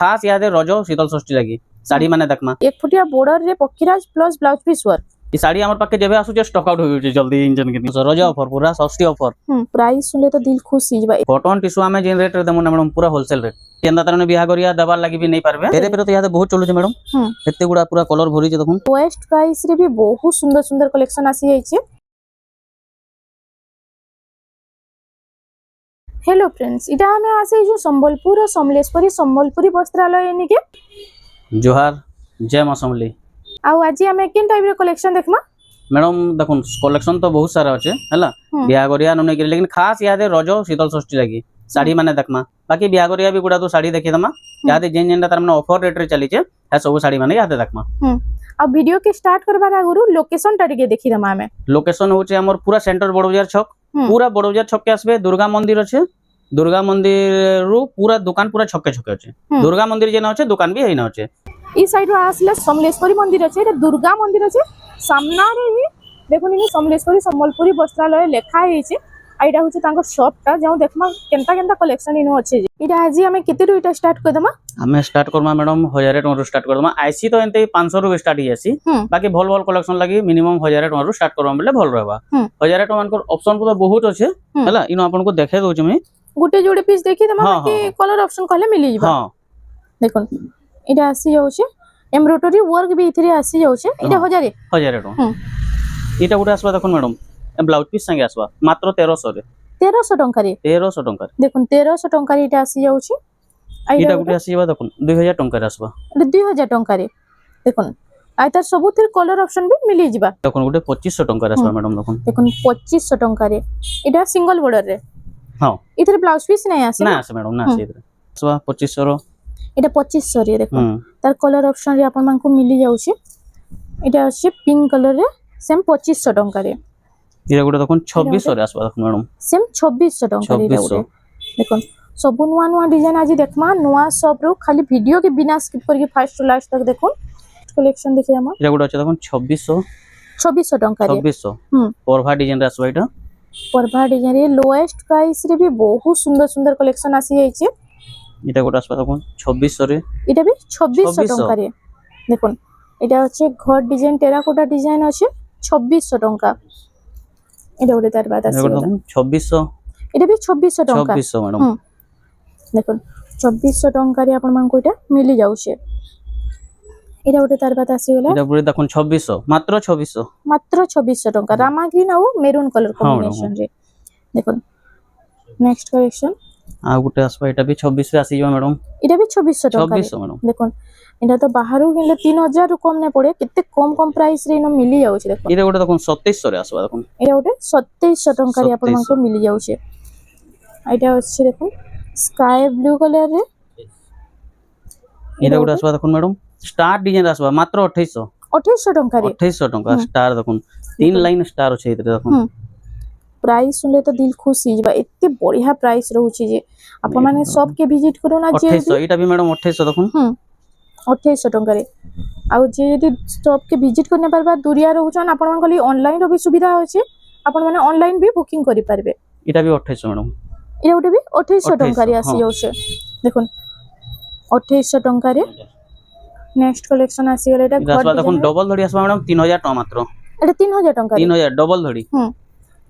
खास याद है रज शीतल षष्ठी लगी साड़ी माने देखमा एक फुटिया बॉर्डर रे पक्कीराज प्लस ब्लाउज पीस वर्क। ई साड़ी हमर पाके जेबे आसु स्टॉक आउट हो गई जल्दी इंजन के रज ऑफर पूरा षष्ठी ऑफर। प्राइस सुनले तो दिल खुश हो जाबा। कॉटन टिश्यू में जेन रेट रे देमु ना मैडम पूरा होलसेल रेट केंदा तरने बियाह करिया दबार लागि भी नहीं पारबे तेरे पे तो याद बहुत चलु छै मैडम एते गुडा पूरा कलर भरी छै देखुन। लोएस्ट प्राइस रे भी बहुत सुंदर सुंदर कलेक्शन आसी जाय छै। हेलो फ्रेंड्स इटा हमें आसे जो संबलपुर और सम्बलपुरी वस्त्रालय एनी के जोहार जय मां समली। आ आज हमें किन टाइप रे कलेक्शन देखमा मैडम देखुन कलेक्शन तो बहुत सारा अच्छे है बियाह करिया नने के लेकिन खास याद है रज शीतल षष्ठी लगी साड़ी माने देखमा बाकी बियाह करिया भी गुडा तो साड़ी देखि दमा याद जेन जेनटा तार माने ऑफर रेट रे चली छै है सब साड़ी माने याद देखमा। आ वीडियो के स्टार्ट करबार आगुरु लोकेशन टा के देखि दमा हमें। लोकेशन होचे हमर पूरा सेंटर बड़ बाजार छक पूरा बड़ बाजार छक के आसबे दुर्गा मंदिर अच्छे दुर्गा मंदिर रु पूरा दुकान पूरा छक्के छक्के अच्छे दुर्गा मंदिर जेना अच्छे दुकान भी हेना अच्छे। ई साइड आसले समलेश्वरी मंदिर अच्छे एटा दुर्गा मंदिर अच्छे सामना रे ही देखुन इ समलेश्वरी सम्बलपुरी वस्त्रालय लेखा है छै। आइडा होचे तांको शॉप टा जाऊ देखमा केनता केनता कलेक्शन इनो अच्छे। इटा आज हमें केते रु इटा स्टार्ट कर दमा हमें स्टार्ट करमा मैडम 1000 टका रु स्टार्ट कर दमा आईसी तो एंते 500 रु स्टार्ट हियासी बाकी भल भल कलेक्शन लागि मिनिमम 1000 टका रु स्टार्ट करम बोले भल रहबा 1000 टका मानकर ऑप्शन को तो बहुत अच्छे हला इनो आपन को देखे दोछ मैं गुटे जोड़े पीस देखि दमा कि कलर ऑप्शन कहले मिली जिबा। हां देखुन इटा आसी जाउ छै एम्ब्रॉयडरी वर्क भी इथरे आसी जाउ छै इटा 1000 टका इटा गुटे आसबा देखुन मैडम ब्लाउज पीस संगे आसबा मात्र 1300 रे 1300 टंका रे 1300 टंका देखुन 1300 टंका रे इटा आसी जाउ छै। इटा गुटे आसी जाबा देखुन 2000 टंका रे आसबा 2000 टंका रे देखुन आइ तार सबुतिर कलर ऑप्शन भी मिली जिबा देखुन गुटे 2500 टंका रे आसबा मैडम देखुन 2500 टंका रे इटा सिंगल बॉर्डर रे। हां इथरे ब्लाउज पीस नै आसे ना आसे मैडम ना आसे इथरे आसबा 2500 रो इटा 2500 रे देखुन तार कलर ऑप्शन रे आपन मानकु मिली जाउ छै। इटा अछि पिंक कलर रे सेम 2500 टंका रे इरा गुटे देखुन 2600 रे आसबा देखुन मैडम सेम 2600 टंका रे गुटे देखुन सब नुआ नुआ डिजाइन आज देखमा नुआ शॉप रो खाली वीडियो के बिना स्किप करके फर्स्ट टू लास्ट तक देखुन कलेक्शन देखि हम इरा गुटे अछि देखुन 2600 टंका रे 2600 परभा डिजाइन रे आसबा इटा परभा डिजाइन रे लोएस्ट प्राइस रे भी बहुत सुंदर सुंदर कलेक्शन आसी जाय छै। इटा गुटे आसबा देखुन 2600 रे इटा भी 2600 टंका रे देखुन इटा अछि घर डिजाइन टेराकोटा डिजाइन अछि 2600 टंका इटा गुटे तार बाद आसी देखुन 2600 इटा भी 2600 टंका 2600 मैडम देखुन 2400 टंका रे आपन मानकु इटा मिली जाउ छै। इटा गुटे तार बाद आसी गेला इटा पुरे देखुन 2600 मात्र 2600 टंका रामा ग्रीन और मेरून कलर कॉम्बिनेशन रे देखुन नेक्स्ट कलेक्शन आ गुटे आसबा इटा भी 26 रे आसी जाबा मैडम इटा भी 2600 टंका 2600 मैडम देखुन इटा तो बाहरु किनले 3000 रु कम ने पड़े कितने कम प्राइस रे इनो मिली जाउ छै देखुन इटा गुटे देखुन 2700 रे आसबा देखुन इटा गुटे 2700 टंका रे आपन मानकु मिली जाउ छै। इटा अछि देखुन स्काई ब्लू कलर रे इटा गुटे आसबा देखुन मैडम स्टार डिजाइन आसबा मात्र 2800 टंका रे 2800 टंका स्टार देखुन तीन लाइन स्टार अछि इतरे देखुन प्राइस सुनले तो दिल खुश हो जाबा एते बढ़िया प्राइस रहू छी जे आपन माने सब के विजिट करू ना जे 2800 इटा भी मैडम 2800 देखुन 2800 टंका रे आ जे यदि सब के विजिट करने परबा दुरिया रहू छन आपन मन खाली ऑनलाइन रो भी सुविधा होचे आपन माने ऑनलाइन भी बुकिंग करि परबे इटा भी 2800 मैडम इटा उठे भी 2800 टंका रे आसी जाउ छे देखुन 2800 टंका रे नेक्स्ट कलेक्शन आसी गेला एटा आसबा देखुन डबल धड़ी आसबा मैडम 3000 टका मात्र एटा 3000 टंका 3000 डबल धड़ी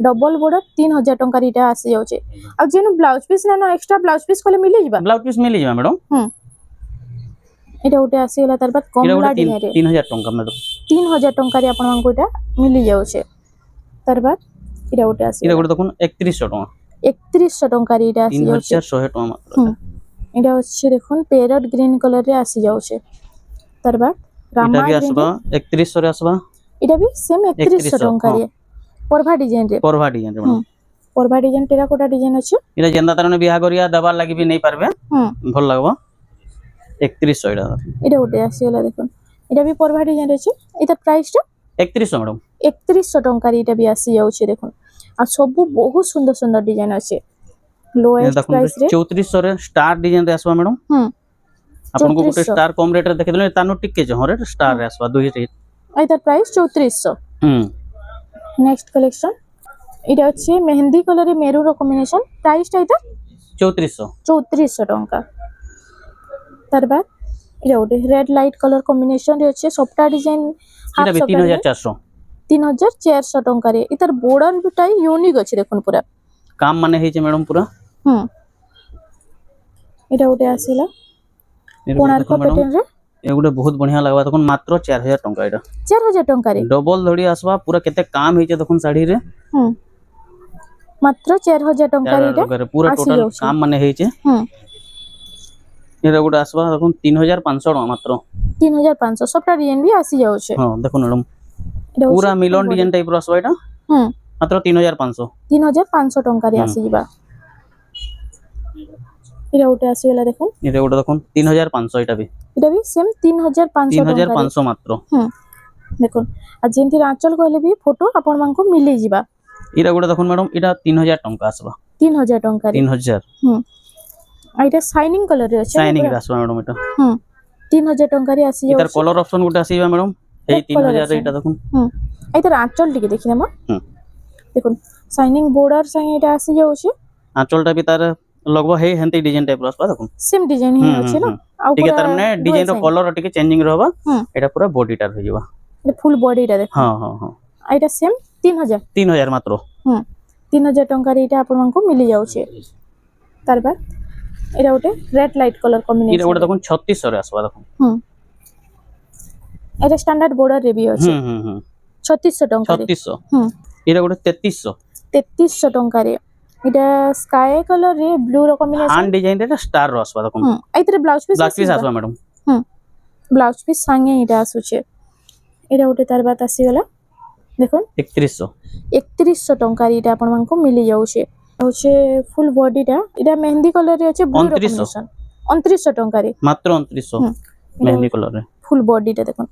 डबल बॉर्डर 3000 टंका रीटा आसी जाउ छे। आ जेनु ब्लाउज पीस ना एक्स्ट्रा ब्लाउज पीस कोले मिली जिबा ब्लाउज पीस मिली जिबा मैडम एटा उठे आसी गेला तार बाद कमला डिजाइन रे 3000 टंका मैडम 3000 टंका रे आपन मानकु एटा मिली जाउ छे। तार बाद एटा उठे आसी एटा गुटे देखुन 3100 टका 3100 टंका रे एटा आसी जाउ छे 3100 टका मात्र एटा अछि देखुन पैरेट ग्रीन कलर रे आसी जाउ छे। तार बाद रामा ग्रीन आसबा 3100 रे आसबा एटा भी सेम 3100 टंका रे परभा डिजाइन रे मैडम परभा डिजाइन टेराकोटा डिजाइन अछि इना जेंदा तरने बियाह करिया दबार लागि भी नहीं पारबे भल लागबो 3100 एटा उठे आसी गेला देखुन एटा भी परभा डिजाइन अछि एटा प्राइस टा 3100 मैडम 3100 टंका रे एटा भी आसी जाउ छे देखुन आ सब बहुत सुंदर सुंदर डिजाइन अछि लोएस्ट प्राइस रे 3400 रे स्टार डिजाइन रे आसबा मैडम आपन को गुटे स्टार कम रेट रे देखि देले तानो टिके जे हरे स्टार रे आसबा दुई रे एटा प्राइस 3400 नेक्स्ट कलेक्शन इटा अछि मेहंदी कलर रे मेरू रो कॉम्बिनेशन प्राइस टा इता 3400 टंका তার বাদ এটা গোটে রেড লাইট কলর কম্বিনেসন রে আছে সবটা ডিজাইন এটা বি 3400 3400 টঙ্কারে এটার বর্ডার বিটাই ইউনিক আছে দেখুন পুরা কাম মানে ହେଇছে ম্যাডাম পুরা এটা গোটে আসিলা এর কোଣାର୍କ দেখুন ম্যাডাম প্যাটার্ন রে এগুলো বহুত বঢ়িয়া লাগবা তখন মাত্র 4000 টঙ্কা এটা 4000 টঙ্কারে ডবল ধড়ি আসবা পুরা কেতে কাম ହେଇছে তখন শাড়ি রে মাত্র 4000 টঙ্কারে এটা পুরা আসি টোটাল যাଉଛି। কাম মানে ହେଇছে এটা গোটে আসবা দেখুন 3500 টଙ୍କା মাত্র 3500 সবটা ডিজাইন বি আসি যাচ্ছে হ্যাঁ দেখুন ম্যাডাম এটা হচ্ছে পুরা মিলন ডিজাইন টাইপ র আসবা এটা মাত্র 3500 3500 টঙ্কারে আসি ଯିବା এটা গোটে আসিগলা দেখুন এটা গোটে দেখুন 3500 এটা ବି সেম 3500 ଟଙ୍କାରେ 3500 ମାତ୍ର দেখুন আর যেମିତି ଆଞ୍ଚଲ କହିଲେ ବି ଫଟୋ ଆପଣମାନଙ୍କୁ ମିଳିଯିବା ଏଇଟା ଗୋଟେ ଦେଖୁন ମ୍ୟାଡମ ଏଇଟା 3000 ଟଙ୍କା ଆସିବା 3000 ଟଙ୍କାରେ 3000 আর এটা শাইনিং কলর রে আছে শাইনিং ରେ ଆସିବା ମ୍ୟାଡମ ଏଟା 3000 ଟଙ୍କାରେ ଆସି ଏଟାର ଯାଉଛି କଲର ଅପସନ ଗୋଟେ ଆସିବା ମ୍ୟାଡମ ଏଇ 3000 ଏଇଟା ଦେଖୁন ଏଇଟାର ଆଞ୍ଚଲ ଟିକେ ଦେଖିନେମା দেখুন শাইনিং বর্ডার সাথে এটা আসি যাଉଛି আঁচলটা ବି ତାର लगभग ହେଇ ହେନ୍ତି ଡିଜାଇନ ଟାଇପ ର ଆସିବା ଦେଖୁन সেম ডিজাইন ହିଁ ଅଛି ନା ଆଉ ଟିକେ ତାର ମାନେ ଡିଜାଇନ ର କଲର ଟିକେ ଚେଞ୍ଜିଂ ରହିବା ଏଟା ପୁରା বডি ଟା ହେଇଯିବା ফুল বডিটা দেখুন ହଁ ହଁ ହଁ এটা সেম 3000 ମାତ୍ର 3000 ଟଙ୍କାରେ ଏଇଟା ଆପଣଙ୍କୁ ମିଳି ଯାଉଛି ତାର ବାଦ ଏଇଟା ଗୋଟେ ରେଡ୍ ଲାଇଟ୍ କଲର ଏଇଟା କମ୍ବିନେସନ ଗୋଟେ ଦେଖୁନ 3600 ରେ ଆସିବା ଦେଖୁନ এটা স্ট্যান্ডার্ড বর্ডার রে ବି ଅଛି 3600 ଟଙ୍କାରେ 3600 ଏଇଟା ଗୋଟେ 3300 3300 ଟଙ୍କାରେ এটা স্কাই কলর রে ব্লু র কম্বিনেসন ହାନ୍ ଡିଜାଇନ ରେ ସ୍ଟାର ର ଆସିବା ଦେଖୁନ ଏଇଥିରେ ବ୍ଲାଉଜ ପିସ୍ ବ୍ଲାକ୍ ପିସ୍ ଆସିବା ମ୍ୟାଡମ ବ୍ଲାଉଜ ପିସ୍ ସାଙ୍ଗେ ଏଇଟା ଆସୁଛି ଏଇଟା ଗୋଟେ ତାର ବାତ ଆସିଗଲା দেখুন 3100 ଟଙ୍କାରେ ଏଇଟା ଆପଣମାନଙ୍କୁ ମିଳି ଯାଉଛି হচ্ছে ফুল বডিটা এটা মেহেন্দি কলরে আছে ব্লু র 2900 কম্বিনেসন 2900 ଟଙ୍କାରେ ମାତ୍ର 2900 মেহেন্দি কলর রে ফুল বডিটা দেখুন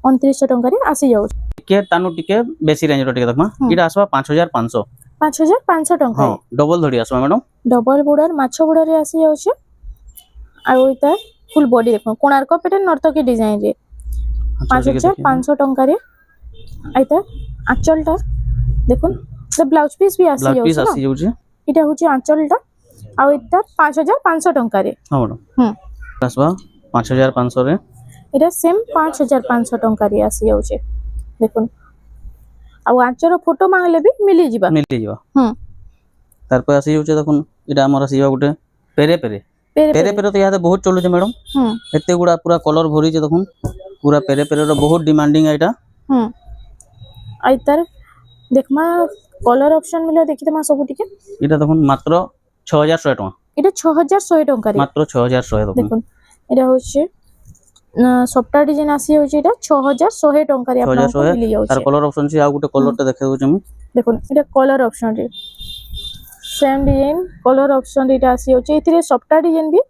2900 ଟଙ୍କାରେ ଆସି ଯାଉଛି ଟିକେ ତାନୁ ଟିକେ ବେଶୀ ରେଞ୍ଜ ର ଟିକେ ଦେଖମା ଏଇଟା ଆସିବା 5500 5500 ଟଙ୍କା ହଁ ଡବଲ ଧଡ଼ି ଆସିବା ମ୍ୟାଡମ ଡବଲ ବୋର୍ଡର ମାଛ ବୋର୍ଡରରେ ଆସି ଯାଉଛି ଆଉ ଏଇଟା ফুল বডি দেখুন কোଣାର୍କ প্যাটার্ন নর্তকী ডিজাইন রে 5500 ଟଙ୍କାରେ এইটা আঁচলটা দেখুন এটা ব্লাউজ পিস भी আসি ବ୍ଲାଉଜ ପିସ୍ ଯାଉଛି ଆସି ଯାଉଛି এটা হচ্ছে আঁচলটা ଆଉ এটা 5500 ଟଙ୍କାରେ ହଁ ମ୍ୟାଡମ ଆସିବା 5500 ରେ এটা সেম 5500 ଟଙ୍କାରେ ଆସି ଯାଉଛି দেখুন ଆଉ ଆଞ୍ଚର ଫଟୋ ମାଗଲେ ବି ମିଳି ଯିବା ମିଳିଯିବ ତାରପରେ ଆସି ଯାଉଛି ଦେଖୁନ ଏଇଟା ଆମର ଆସିବା ଗୋଟେ ପେରେ ପେରେ ପେରେ ପେରେ ତ ଇହାଦେ ବହୁତ ଚଲୁଛି ମ୍ୟାଡମ ଏତେ ଗୁଡା ପୁରା କଲର ଭରିଛି ଦେଖୁନ ପୁରା ପେରେ ପେରେ ର ବହୁତ ଡିମାଣ୍ଡିଂ ଏଇଟା ଆଉ ତାର ଦେଖମା କଲର ଅପସନ ମିଳେ ଦେଖିଦେମା ସବୁ ଟିକେ ଏଇଟା ଦେଖୁନ ମାତ୍ର 6100 ଟଙ୍କା এটা 6100 ଟଙ୍କାରେ ମାତ୍ର 6100 ଦେଖୁନ দেখুন এটা হচ্ছে সফটওয়্যার ডিজাইন আসি যাଉଛି এটা 6100 ଟଙ୍କାରେ ଆପଣଙ୍କୁ ମିଳି ଯାଉଛି ତାର କଲର ଅପସନ ଅଛି ଆଉ ଗୋଟେ କଲରଟା ଦେଖେଇ ଦଉଛି ମୁଁ দেখুন এটা কলর অপশন রে সেম ডিজাইন কলর অপশন এটা আসি যাଉଛି এଥିରେ সফটওয়্যার ডিজাইন ବି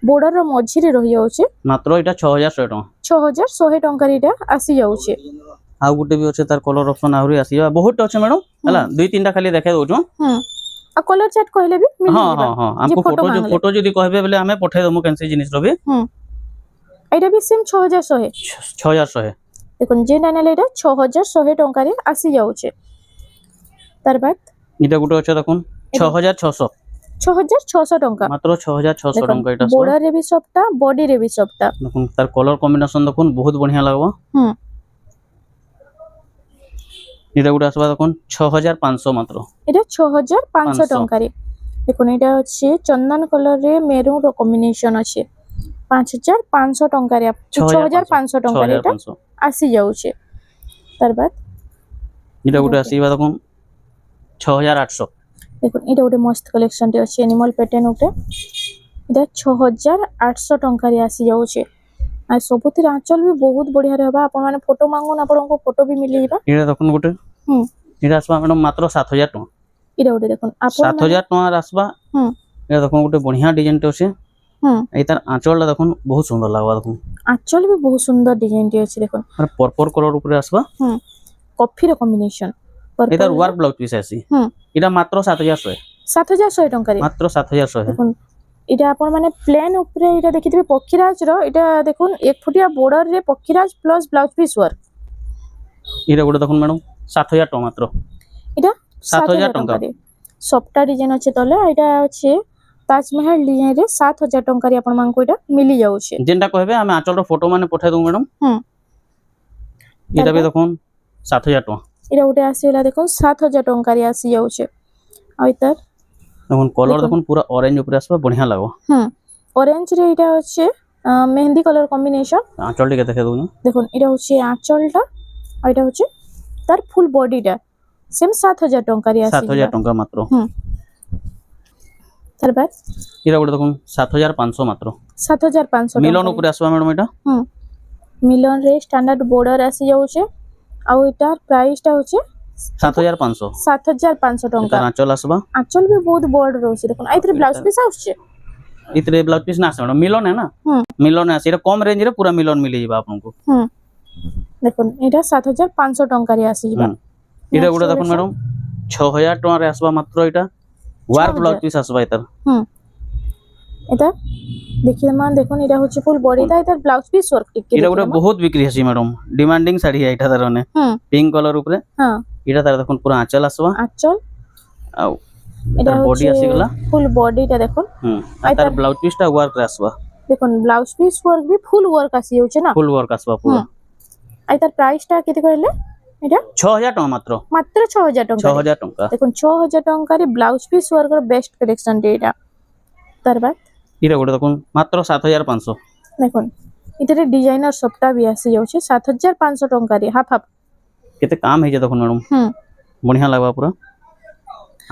বর্ডর ର ମଝିରେ ରହି ଯାଉଛି ମାତ୍ର ଏଇଟା 6100 ଟଙ୍କା 6100 ଟଙ୍କାରେ ଏଇଟା ଆସି ଯାଉଛି ଆଉ ଗୋଟେ ବି ଅଛି ତାର କଲର ଅପସନ ଆହୁରି ଆସିବା ବହୁତ ଅଛି ମ୍ୟାଡମ ହେଲା ଦୁଇ ତିନଟା ଖାଲି ଦେଖେଇ ଦଉଛୁ ଆଉ କଲର ଚାର୍ଟ କହିଲେ ବି ମିଳି ହଁ ଯିବ ହଁ ହଁ ଆମକୁ ଫଟୋ ଯଦି କହିବେ ବୋଲେ ଆମେ ପଠେଇ ଦମୁ କେନସି ଜିନିଷ ର ବି এটা ବି সেম 6100 6100 দেখুন যে নেলে এটা 6100 ଟଙ୍କାରେ ଆସି ଯାଉଛି ତାର ବାଦ এটা ଗୋଟେ ଅଛି ଦେଖୁନ 6600 6600 ଟଙ୍କା ମାତ୍ର 6600 ଟଙ୍କା ଏଟା বর্ডর রে भी সবটা বডি রে भी সবটা দেখুন তার কলর কম্বিনেশন দেখুন বহুত বঢ়িয়া লাগবা এটা গোটে আসবা দেখুন 6500 মাত্র এটা 6500 ଟଙ୍କାରେ দেখুন এটা হচ্ছে চন্দন কলর রে মেরুন র কম্বিনেশন আছে 5500 ଟଙ୍କାରେ 6500 ଟଙ୍କାରେ এটা আসি যাଉଛି তার বাদ এটা গোটে আসিবা দেখুন 6800 দেখুন এটা ଗୋଟେ মস্ত কলেকশন ଟେ ଅଛି এনিমাল প্যাটার্ন উপরে এটা 6800 ଟଙ୍କାରେ আসি ଯାଉଛି আর ସବୁଥିରେ ଆଞ୍ଚଲ ବି ବହୁତ ବଢିଆ ରହିବା ଆପଣ ମାନେ ଫଟୋ ମାଗୁନ ଆପଣଙ୍କୁ ଫଟୋ ବି ମିଳି ଯିବା এটা দেখুন গোটে এটা আসবা ম্যাডাম মাত্র 7000 টাকা এটা ଗୋଟେ দেখুন ଆପଣ 7000 টাকা আসবা এটা দেখুন গোটে বঢ়িয়া ডিজাইন ଟେ আছে এই তার আঁচলটা দেখুন বহুত সুন্দর লাগবা দেখুন আঁচল ବି ବହୁତ ସୁନ୍ଦର ডিজাইন ଟେ ଅଛି দেখুন মানে পরপর কলর উপরে আসবা কফির কম্বিনেশন এটার ওয়ার্ক ব্লাউজ পিস আছে এটা মাত্র 7100 7100 ଟଙ୍କାରେ মাত্র 7100 দেখুন এটা আপন মানে প্লেন উপরে এটা দেখিଥିବେ পক্ষীরাজ র এটা দেখুন 1 ফুটিয়া বর্ডর রে পক্ষীরাজ প্লাস ব্লাউজ পিস ওয়ার্ক এটা গোটে দেখুন ম্যাডাম 7000 টাকা মাত্র এটা 7000 টাকা ଟଙ୍କାରେ ସଫ୍ଟଟା ଡିଜାଇନ ଅଛି ତଳେ ଏଇଟା ଅଛି ताजमहल डिजाइन रे 7000 टंका रे आपण मानको एटा मिली जाउछे जेनटा कहबे हम आंचल रो फोटो माने पठाइ दउ मैडम इटा भी देखुन 7000 टका एटा उटे आसीला देखो 7000 टंका रे आसी जाउछे आ इतर देखुन कलर देखुन पूरा ऑरेंज ऊपर आसबा बढ़िया लागो ऑरेंज रे एटा होचे मेहंदी कलर कॉम्बिनेशन आंचल टिके देखे दउ देखुन एटा होचे आंचलटा आ एटा होचे तार फुल बॉडीटा सेम 7000 टंका रे आसी 7000 टका मात्र तार बाद इरा गोटे देखुन 7500 मात्र 7500 मिलन ऊपर आसबा मैडम एटा मिलन रे स्टैंडर्ड बॉर्डर आसी जाउछे आ एटार प्राइस टा होचे 7500 7500 टंका आंचल आसबा आंचल भी बहुत बॉर्ड रहउछे देखुन आइतरे ब्लाउज पीस आउछे इतरे ब्लाउज पीस ना आसे मैडम मिलन है ना मिलन आसे एटा कम रेंज रे पूरा मिलन मिली जिबा आपनको देखुन एटा 7500 टंका रे आसी जिबा एटा गोटे देखुन मैडम 6000 टका रे आसबा मात्र एटा वर्क ब्लाउज पीस आसबा एतर एटा देखिए मान देखुन एटा होचे फुल बॉडी ता एतर ब्लाउज पीस वर्क टिके एटा गोटे बहुत बिक्री हसी मैडम डिमांडिंग साड़ी है एटा तरने पिंक कलर ऊपर हां एटा तार देखुन पूरा आंचल आसबा आंचल आ एटा बॉडी आसी गला फुल बॉडी ता देखुन आ तार ब्लाउज पीस ता वर्क रे आसबा देखुन ब्लाउज पीस वर्क भी फुल वर्क आसी होचे ना फुल वर्क आसबा पूरा आ एतर प्राइस टा केते कहले एटा 6000 टका मात्र 6000 टंका 6000 टका देखुन 6000 टंका रे ब्लाउज पीस वर्क रो बेस्ट कलेक्शन एटा तार बाद इरा गोटे देखुन मात्र 7500 देखुन इतरे डिजाइनर सबटा भी आसी जाउछे 7500 टंका रे हाफ हाफ केते काम हे जे देखुन मैडम बढ़िया लागबा पूरा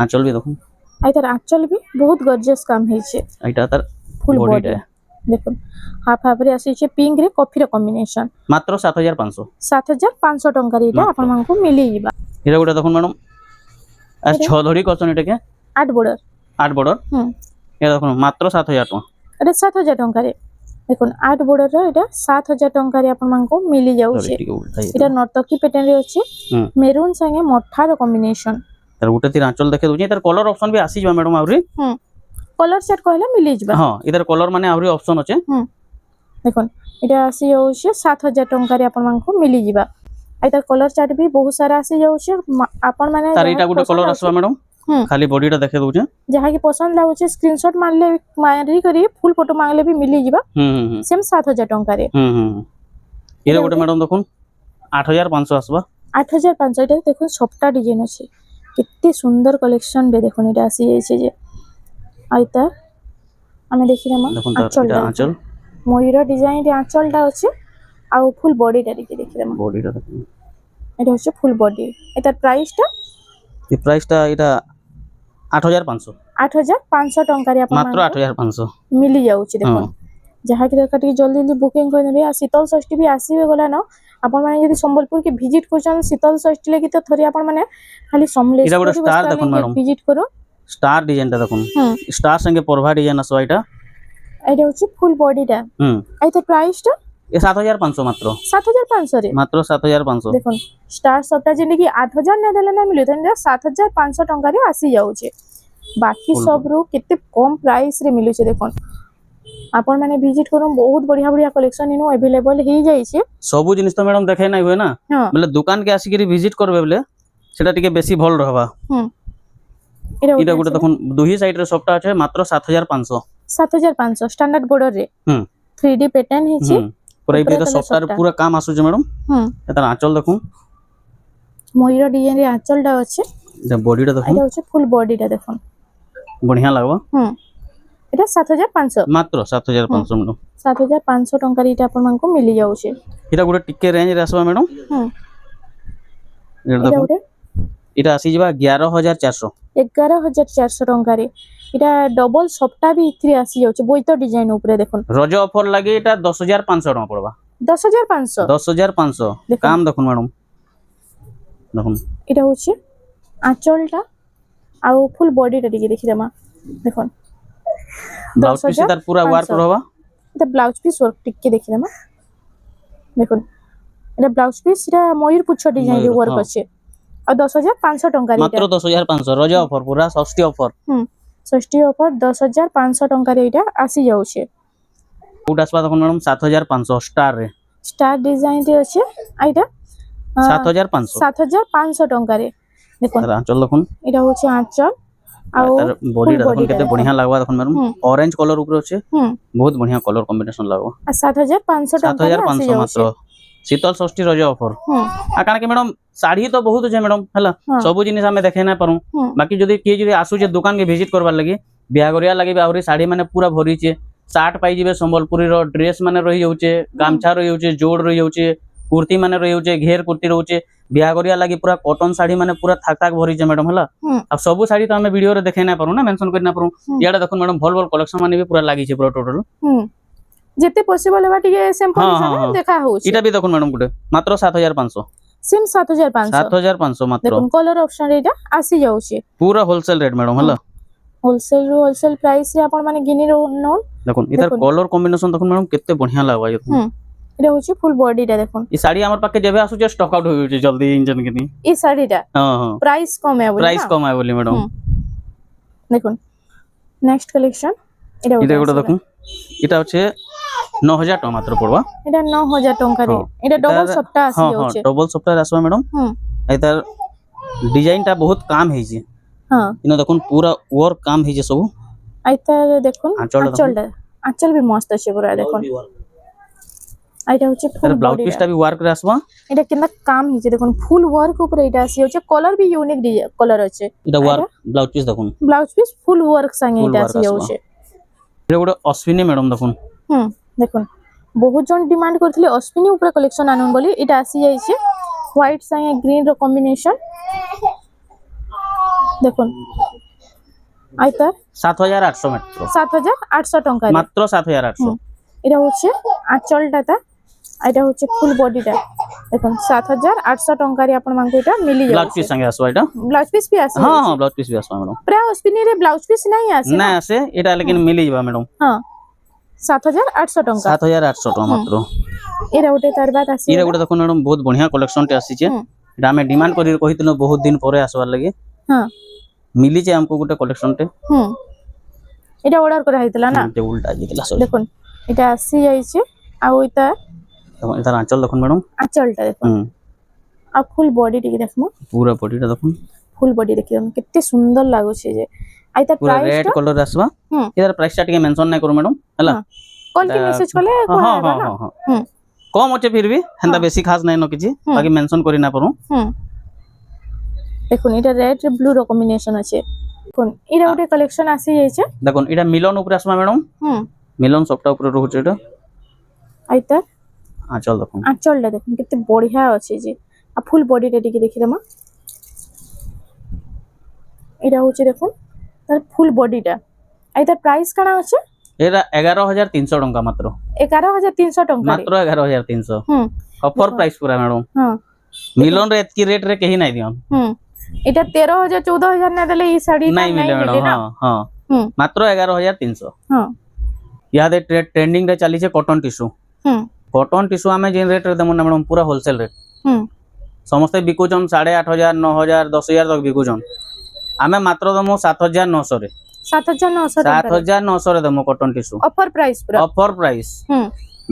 आंचल भी देखुन आ इतर आंचल भी बहुत गॉर्जियस काम हे छे एटा तार फुल बॉडी बॉडी देखुन हाफ हाफ रे आसी छे पिंक रे कॉफी रे कॉम्बिनेशन मात्र 7500 7500 टंका रे एटा आपण मानको मिली जिबा इरा गोटे देखुन मैडम आ छ धड़ी करछन एटा के 8 बॉर्डर 8 बॉर्डर ये देखुन मात्र 7000 टका एटा 7000 टंका रे देखुन 8 बॉर्डर रे एटा 7000 टंका रे आपण मानको मिली जाउछे एटा नर्तकी पैटर्न रे अछि मेरून संगे मठा रो कॉम्बिनेशन तर गोटे तीर आंचल देखे दउछे तर कलर ऑप्शन भी आसी जबा मैडम आउरी कलर सेट कहले मिली जिबा हां इधर कलर माने आउरी ऑप्शन अछि देखुन एटा आसी जाउछे 7000 टंका रे आपण मानको मिली जिबा आइतर कलर चार्ट भी बहुत सारा आसी जाउछे आपण माने तार एटा गोटे कलर आसबा मैडम खाली बॉडी टा देखे दउछे जहा की पसंद लागुछे स्क्रीनशॉट मारले मारी करी फुल फोटो मांगले भी मिली जिबा सेम 7000 टंका रे इरे गोटे मैडम देखुन 8500 आसबा 8500 एटा देखुन सबटा डिजाइन अछि कित्ते सुंदर कलेक्शन बे देखुन एटा आसी जाय छे जे आइतर हमें देखि रे देखुन आंचल मयूर डिजाइन रे आंचल टा अछि आ फुल बॉडी टा देखि रे बॉडी टा देखुन एटा होचे फुल बॉडी एटा प्राइस टा ये प्राइस टा एटा 8500 टंका रे आपण मात्र 8500 मिली जाउची देखो जहा की देखा टी जल्दी जल्दी बुकिंग कर नेबे आ शीतल षष्ठी भी आसीबे गला न आपण माने यदि संबलपुर के विजिट करछन शीतल षष्ठी लेकी तो थरी आपण माने खाली समलेश्वरी स्टार देखुन मैडम विजिट करो स्टार डिजाइन टा देखुन स्टार संगे परभा डिजाइन असो एटा एटा होची फुल बॉडी टा आइते प्राइस टा ये 7500 मात्र 7500 रे मात्र 7500 देखुन स्टार सबटा जेने की 8000 ने देले ना मिले त 7500 टंका रे आसी जाउचे बाकी सब रो केते कम प्राइस रे मिलुचे देखुन आपण माने विजिट करू बहुत बढ़िया बढ़िया कलेक्शन इनो अवेलेबल हे जाई छे सब जिनिस तो मैडम देखे नै होय ना मतलब दुकान के आसी के विजिट करबे बोले सेटा टिके बेसी भल रहबा इटा गुटे देखुन दुही साइड रे सबटा আছে मात्र 7500 स्टैंडर्ड बॉर्डर रे 3D पैटर्न हे छे पूरा इबे तो सॉफ्टवेयर पूरा काम आसु जे मैडम एतर आंचल देखुन मयूर डिजाइन रे आंचल टा अछि जे बॉडी टा देखुन एटा होचे फुल बॉडी टा देखुन बढ़िया लागबा एटा 7500 मात्र 7500 मैडम 7500 टंका रे एटा अपन मन को मिली जाउ छे एटा गुटे टिके रेंज रे आसबा मैडम एटा देखुन एटा आसी जबा 11400 टंका रे एटा डबल सप्ता भी इथि आसी जाउ छे बोइतो डिजाइन ऊपर देखुन रज ऑफर लागे एटा 10500 टका पड़बा 10500 काम देखुन मैडम देखुन एटा होचे आंचलटा आ फुल बॉडी टा देखि देमा देखुन ब्लाउज पीस तार पूरा वर्क रहबा एटा ब्लाउज पीस वर्क टिके देखि देमा देखुन एटा ब्लाउज पीस एटा मयूर पुछ डिजाइन रे वर्क अछि आ 10500 टंका रे मात्र 10500 रज ऑफर पूरा षष्ठी ऑफर षष्ठी ऑफर 10500 टंका रे एटा आसी जाउ छे उड आसबा देखुन मैडम 7500 स्टार रे स्टार डिजाइन रे अछि आइटा 7500 टंका रे देखुन आंचल देखुन एटा होचे आंचल ଆଉ ତାର ବଡିଟା body দেখুন ଟା କେତେ ଦେଖ। বঢ়িয়া লাগবা দেখুন ম্যাডাম ହୁଁ। অরেঞ্জ কলর উপরে আছে ହୁଁ বহুত বঢ়িয়া কলর কম্বিনেশন লাগবা আর 7500 ଟଙ୍କାରେ 7500 মাত্র ଆସିଯାଉଛି। শীতল ষষ্ঠী রজ অফর ହୁଁ আর কারণ কি ম্যাডাম শাড়ি তো বহুত আছে ম্যাডাম হলা ହଁ সবু জিনিস আমি দেখে না পারু ହୁଁ বাকি যদি কিଏ যদি আসুছে দোকান কে ভিজিট করবার লাগি বিয়াগরিয়া লাগি আହୁରି শাড়ি মানে পুরা ভরিছে শার্ট পাই যাবে সম্বলপুরী র ড্রেস মানে রহি যাউছে গামছা রহি যাউছে জোড় রহি যাউছে কুর্তি মানে রহি যাউছে ঘের কুর্তি রହୁছে বিয়াগরিয়া লাগি পুরা কটন শাড়ি মানে পুরা থাক থাক ভরিছে ম্যাডাম হলা ହୁଁ আর সবু শাড়ি তো আমি ভিডিও রে দেখে না পারু না মেনশন করে না পারু ହୁଁ। ইয়াটা দেখুন ম্যাডাম ভাল ভাল কলেকশন মানে भी পুরা লাগিছে পুরা টোটাল ହୁଁ ଯେତେ ପସିବଲ ହେବା ଟିକେ ସିମ୍ପଲ ହଁ, ହିସାବରେ ହଁ, ହଁ। ଦେଖା ହଉଛି। এটা भी দেখুন ম্যাডাম গুটে মাত্র 7500 ସିମ୍ 7500 7500 মাত্র দেখুন କଲର ଅପସନ ଏଇଟା ଆସି ଯାଉଛି। পুরা হোলসেল রেট ম্যাডাম হলা ହୋଲସେଲ ରୁ ହୋଲସେଲ ପ୍ରାଇସ୍ ରେ ଆପଣ ମାନେ ଘିନି ନଉନ। দেখুন এটার দেখুন। কলর কম্বিনেশন দেখুন ম্যাডাম কেতে বঢ়িয়া লাগবা দেখুন ହୁଁ এটা হচ্ছে ফুল বডিটা দেখুন। এই শাড়ি আমার পাকে যেবে আসুছে স্টক আউট হয়ে যাচ্ছে জলদি ইঞ্জিন কিনি এই শাড়িটা হ্যাঁ হ্যাঁ প্রাইস কমে বলি প্রাইস না? কম হয় বলি ম্যাডাম হুম। দেখুন নেক্সট কালেকশন এটা এটা ଗୋଟେ গোটা ଆସିଲା। দেখুন এটা হচ্ছে 9000 টাকা মাত্র পড়বা এটা 9000 ଟଙ୍କାରେ ହଁ। এটা ডবল এটার- সপটা আসি হ্যাঁ হ্যাঁ যাচ্ছে। ডবল সফটওয়্যার আসবা ম্যাডাম হুম এটার ডিজাইনটা বহুত কাম হইছে হ্যাঁ ইনো দেখুন পুরা ওয়ার্ক কাম হইছে সব আইতার দেখুন আঁচলটা দেখুন। আঁচলটা আঁচল भी মস্ত আছে পুরা দেখুন। এটা হচ্ছে ফুল এর ব্লাউজ বডি পিসটা भी ওয়ার্ক রে আসবা এটা কেনা কাম হইছে দেখুন ফুল ওয়ার্ক উপরে এটা আসি যাচ্ছে কলর भी यूनिक কলর আছে। এটা ওয়ার্ক ব্লাউজ পিস দেখুন blouse piece full work Sange Full এটা work আসি আসবা। যাচ্ছে। এটা গোটা অশ্বিনী ম্যাডাম দেখুন হুম দেখুন বহুত জন ডিমান্ড করଥିଲେ অশ্বিনী উপরে কলেকশন আনুন বলি এটা আসি যাইছে হোয়াইট সাঙ্গে গ্রিন র কম্বিনেশন দেখুন আইতার 7800 মাত্র 7800 টঙ্কা মাত্র 7800 এটা হচ্ছে আঁচলটা তা এটা হচ্ছে ফুল বডিটা দেখুন 7800 টঙ্কারে আপন মানকু এটা মিলি ব্লাউজ যাচ্ছে। পিস সঙ্গে আসবা এটা ব্লাউজ পিস भी আসে হ্যাঁ হ্যাঁ ব্লাউজ পিস भी আসবা ম্যাডাম প্রায় অশ্বিনী রে ব্লাউজ পিস নাই আসে না আসে এটা লেকিন মিলি যাবা ম্যাডাম হ্যাঁ 7800 টঙ্কা 7800 টাকা মাত্র এটা ওটে তার বাদ আসে এটা গোটা দেখুন ম্যাডাম বহুত বঢ়িয়া কলেকশনଟେ ଆସିছে হুম। এটা আমি ডিমান্ড କରି କହିଥିଲୁ ବହୁତ ଦିନ ପରେ আসবার লাগি হ্যাঁ মিলিছে আমকো গোটা কলেকশনଟେ হুম এটা অর্ডার করা হইতলা না যে উল্টা জিতলা সরি দেখুন এটা আসি যাইছে আর ওইটা দেখুন এটার আঁচল দেখুন ম্যাডাম আঁচলটা দেখুন হুম আর ফুল বডি টিকে দেখমু পুরা বডিটা দেখুন ফুল বডি দেখিলাম কেতে সুন্দর লাগুছে যে আর এটা পুরা প্রাইস রেড টা কলর আসবা হুম। এটার প্রাইসটা ଟିକେ মেনশন নাই কରୁ ম্যাডাম ହେଲା হ্যাঁ। কল কি এটা- মেসেজ করলে ହଁ কোয়া ହଁ হেবা ହଁ না ହଁ ହଁ হুম কম আছে ফির भी হেন্তা ହଁ। বেশি খাস নাই ন কিছু হুম। বাকি মেনশন করি না পারু হুম দেখুন এটা রেড ব্লু র কম্বিনেশন আছে দেখুন এটা ଗୋଟେ কালেকশন আসি যাইছে দেখুন এটা মিলন উপরে আসবা ম্যাডাম হুম মিলন সবটা উপরে রହୁছে এটা আইতা আঁচল দেখুন আঁচলটা দেখুন কেতে বঢ়িয়া আছে যে আর ফুল বডিটা টিকে দেখিদেমা এটা হচ্ছে দেখুন তার ফুল বডিটা আর এটার প্রাইস কানা আছে এটা 11300 টাকা মাত্র 11300 টঙ্কা মাত্র 11300 হুম অফর প্রাইস পুরা ম্যাডাম হ্যাঁ মিলন রে এতকি রেট রে কেহি নাই দিয়ন হুম এটা 13000 14000 না দিলে এই শাড়িটা নাই মিলে ম্যাডাম না হ্যাঁ হ্যাঁ হুম মাত্র 11300 হ্যাঁ ইয়াদে ট্রেন্ডিং রে চালিছে কটন টিস্যু হুম কটন টিস্যু আমি যে রেট রে দেমু না ম্যাডাম পুরা হোলসেল রেট হুম ସମସ୍ତେ ବିକୁଛନ୍ 8500 9000 10000 ତକ ବିକୁଛନ୍ ଆମେ ମାତ୍ର ଦମୁ 7900 ରେ 7900 টাকা 7900 রে দমু কটন টিস্যু অফার প্রাইস পুরো অফর প্রাইস হুম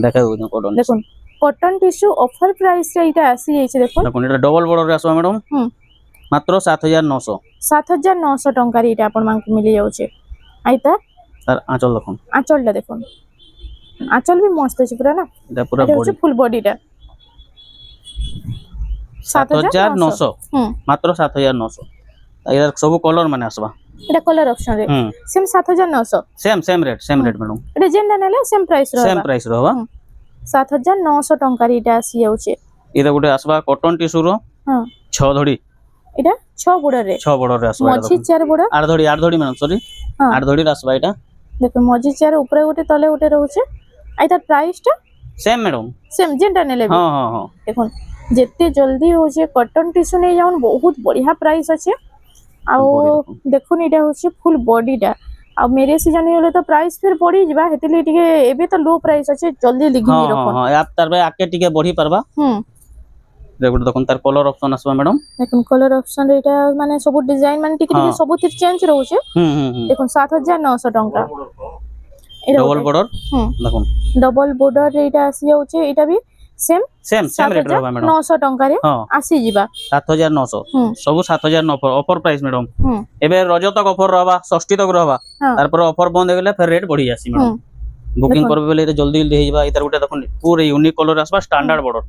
দেখা দઉં কটন দেখুন কটন টিস্যু অফার প্রাইস রে এটা আসি যাইছে দেখুন দেখুন এটা ডবল বর্ডর রে আসবা ম্যাডাম হুম মাত্র 7900 7900 টঙ্কার এটা আপন মানকু মিলি যাচ্ছে আইতা তার আঁচল দেখুন আঁচলটা দেখুন আঁচল भी মস্ত আছে পুরা না এটা পুরা এটা বডি হচ্ছে ফুল বডিটা 7900 7900 হুম মাত্র 7900 এর সবু কলর মানে আসবা এটা কলর অপশন রে হুম সেম 7900 সেম রেট ম্যাডাম এটা যেনটা নেলে সেম প্রাইস সেম রহবা প্রাইস রহবা 7900 টঙ্কার এটা আসি যাচ্ছে এটা গুটে আসবা কটন টিস্যু র হ্যাঁ 6 ধড়ি এটা 6 বড় রে 6 বর্ডর রে আসবা এটা মঝি দেখুন 4 বড় 8 ধড়ি ম্যাডাম সরি হ্যাঁ 8 ধড়ি রে আসবা এটা দেখুন মঝি 4 উপরে গোটে তলে গোটে রହୁছে আর তার প্রাইসটা সেম ম্যাডাম সেম যেনটা নেলে হ্যাঁ হ্যাঁ হ্যাঁ দেখুন যেতে জলদি হচ্ছে কটন টিস্যু নেই যাউন বহুত বঢ়িয়া প্রাইস আছে আর Body দেখুন। দেখুন এটা হচ্ছে ফুল বডিটা আর মেরে সিজন হলে তো প্রাইস ফির পড়ি যা হেতিলি টিকে এবে তো লো প্রাইস আছে জলদি লিখি হ্যাঁ রাখুন হ্যাঁ হ্যাঁ তার ভাই আগে টিকে বঢ়ি পারবা হুম দেখুন দেখুন তার কলর অপশন আসবা ম্যাডাম দেখুন কলর অপশন এটা মানে সব ডিজাইন মানে টিকে টিকে হ্যাঁ। সবুথির চেঞ্জ রହୁছে হুম হুম হুম দেখুন 7900 টঙ্কা এটা ডবল বর্ডর হুম দেখুন ডবল বর্ডর এটা আসি যাচ্ছে এটা भी सेम सेम सेम रेट रहबा मैडम 900 टंका रे हां आसी जिबा 7900 हम्म सब 7000 ऑफर प्राइस मैडम हम्म एबे रज तक ऑफर रहबा षष्ठी तक रहबा हाँ। तार पर ऑफर बंद हो गेले फिर रेट बढ़ी जासी मैडम बुकिंग देखो। करबे बेले जल्दी जल्दी हेइबा इतार गुटे देखुन पूरा यूनिक कलर आसबा स्टैंडर्ड बॉर्डर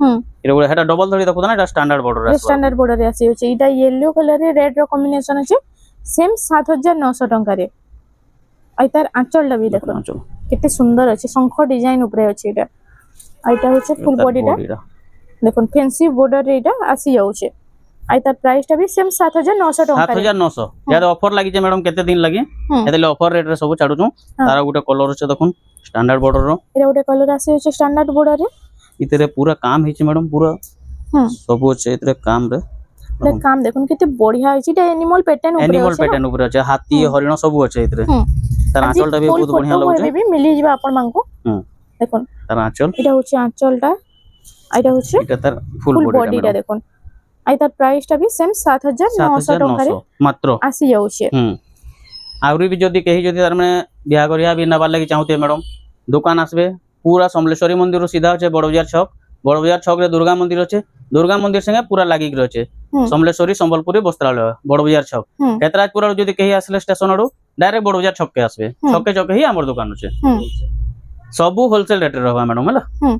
एटा गुटे हेटा डबल धड़ी देखु ना एटा स्टैंडर्ड बॉर्डर आसबा स्टैंडर्ड बॉर्डर रे आसी होचे इटा येलो कलर रे रेड रो कॉम्बिनेशन अछि सेम 7900 टंका रे आई तार आंचल भी देखो चलो केते सुंदर अछि शंख डिजाइन ऊपर अछि इटा आइटा होचे फुल बॉडी टा देखो फैंसी बॉर्डर रे इटा आसी जाउचे आई तार प्राइस टा भी सेम 7900 टंका रे 7900 यार ऑफर लागि जे मैडम केते दिन लागि एतले ऑफर रेट रे सब छाडू छु तारा गुटे कलर छै देखुन स्टैंडर्ड बॉर्डर रो एरा गुटे कलर आसी होचे स्टैंडर्ड बॉर्डर रे इतरे पूरा काम हिच मैडम पूरा सब छै इतरे काम रे ले काम देखुन केते बढ़िया अछि इटा एनिमल पैटर्न ऊपर एनिमल अछि पैटर्न ऊपर छै हाथी हरिण सब छै इतरे तार आंचल टा भी बहुत बढ़िया लागु छै भी मिली जिबा अपन मांको देखुन तार आंचल इटा होचे आंचल टा आइटा होचे इटा तार फुल बॉडी टा देखुन आई तार प्राइस टा भी सेम 7900 टंका रे मात्र आसी जाउचे आउरी भी जदी कही जदी तार माने बियाह करिया भी नबार लागि चाहते मैडम दुकान आसबे पूरा समलेश्वरी मंदिर सीधा छे बड़ बाजार छक रे दुर्गा मंदिर अछि दुर्गा मंदिर संगे पूरा लागि रहै छै समलेश्वरी संबलपुरी वस्त्रालय बड़ बाजार छक केतराजपुर जदी कही आसले स्टेशन आडू डायरेक्ट बड़ बाजार छक के आसबे छक के ही हमर दुकान छै सबु होलसेल रेट रे रहबा मैडम हला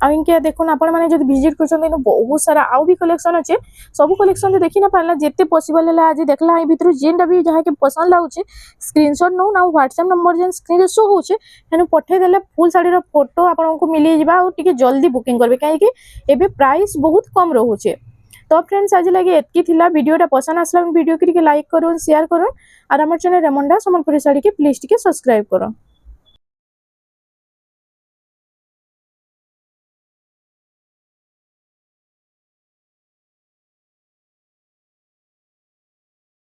आ इनके देखुन आपण माने जदी विजिट करछन इनो बहुत सारा आउ भी कलेक्शन अछि सब कलेक्शन देखि ना पारला जेते पॉसिबल है आज देखला ए भितरु जेंडा भी जहा के पसंद लाउचे स्क्रीनशॉट नो ना व्हाट्सएप नंबर जेन स्क्रीन रे शो होचे हेनु पठे देले फुल साड़ी रो फोटो आपन को मिली जिबा और टिके जल्दी बुकिंग करबे काहे कि एबे प्राइस बहुत कम रहउचे तो फ्रेंड्स आज लगे एतकी थिला वीडियोटा पसंद आसला वीडियो के लाइक करूँ शेयर करूँ और हमर चैनल रेमंडा संबलपुरी साड़ी के प्लीज टिके सब्सक्राइब करूँ।